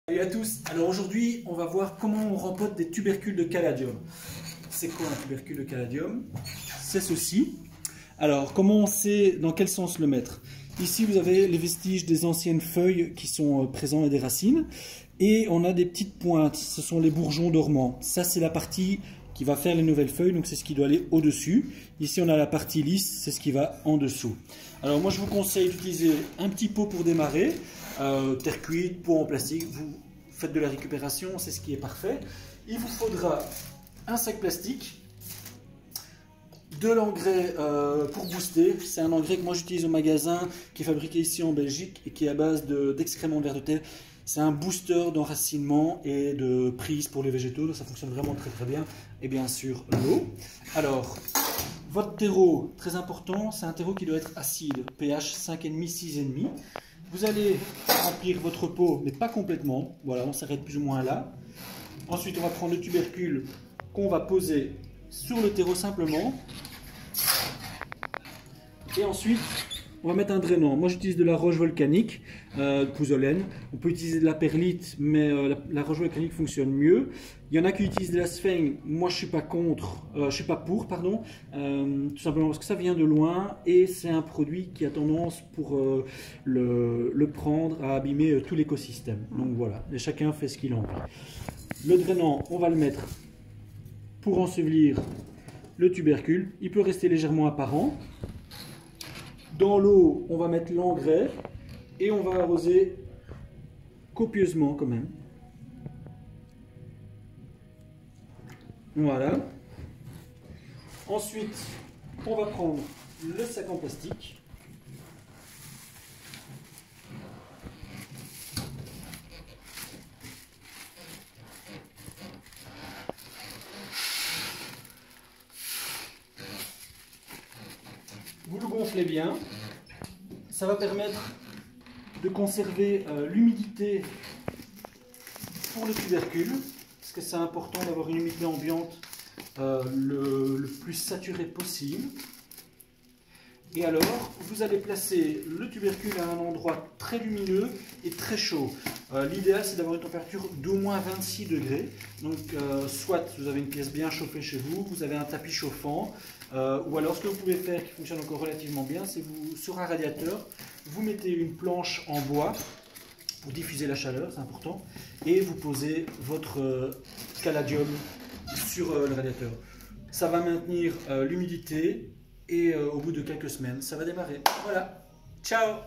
Salut à tous, alors aujourd'hui on va voir comment on rempote des tubercules de caladium. C'est quoi un tubercule de caladium? C'est ceci. Alors comment on sait dans quel sens le mettre? Ici vous avez les vestiges des anciennes feuilles qui sont présents et des racines. Et on a des petites pointes, ce sont les bourgeons dormants. Ça c'est la partie qui va faire les nouvelles feuilles, donc c'est ce qui doit aller au-dessus. Ici on a la partie lisse, c'est ce qui va en dessous. Alors moi je vous conseille d'utiliser un petit pot pour démarrer. Terre cuite, pot en plastique, vous faites de la récupération, c'est ce qui est parfait. Il vous faudra un sac plastique, de l'engrais pour booster. C'est un engrais que moi j'utilise au magasin, qui est fabriqué ici en Belgique et qui est à base d'excréments de vers de terre. C'est un booster d'enracinement et de prise pour les végétaux, ça fonctionne vraiment très très bien. Et bien sûr l'eau. Alors, votre terreau, très important, c'est un terreau qui doit être acide, pH 5,5, 6,5. Vous allez remplir votre pot, mais pas complètement. Voilà, on s'arrête plus ou moins là. Ensuite, on va prendre le tubercule qu'on va poser sur le terreau simplement. Et ensuite, on va mettre un drainant. Moi, j'utilise de la roche volcanique, pouzzolène. On peut utiliser de la perlite, mais la roche volcanique fonctionne mieux. Il y en a qui utilisent de la sphaigne. Moi, je suis pas contre, je suis pas pour, pardon. Tout simplement parce que ça vient de loin et c'est un produit qui a tendance pour le prendre à abîmer tout l'écosystème. Donc voilà, et chacun fait ce qu'il a envie. Le drainant, on va le mettre pour ensevelir le tubercule. Il peut rester légèrement apparent. Dans l'eau, on va mettre l'engrais et on va arroser copieusement quand même. Voilà. Ensuite, on va prendre le sac en plastique. Vous le gonflez bien, ça va permettre de conserver l'humidité pour le tubercule, parce que c'est important d'avoir une humidité ambiante le plus saturée possible. Et alors, vous allez placer le tubercule à un endroit très lumineux et très chaud. L'idéal, c'est d'avoir une température d'au moins 26 degrés. Donc, soit vous avez une pièce bien chauffée chez vous, vous avez un tapis chauffant, ou alors ce que vous pouvez faire, qui fonctionne encore relativement bien, c'est vous, sur un radiateur, vous mettez une planche en bois pour diffuser la chaleur, c'est important, et vous posez votre caladium sur le radiateur. Ça va maintenir l'humidité. Et au bout de quelques semaines, ça va démarrer. Voilà. Ciao!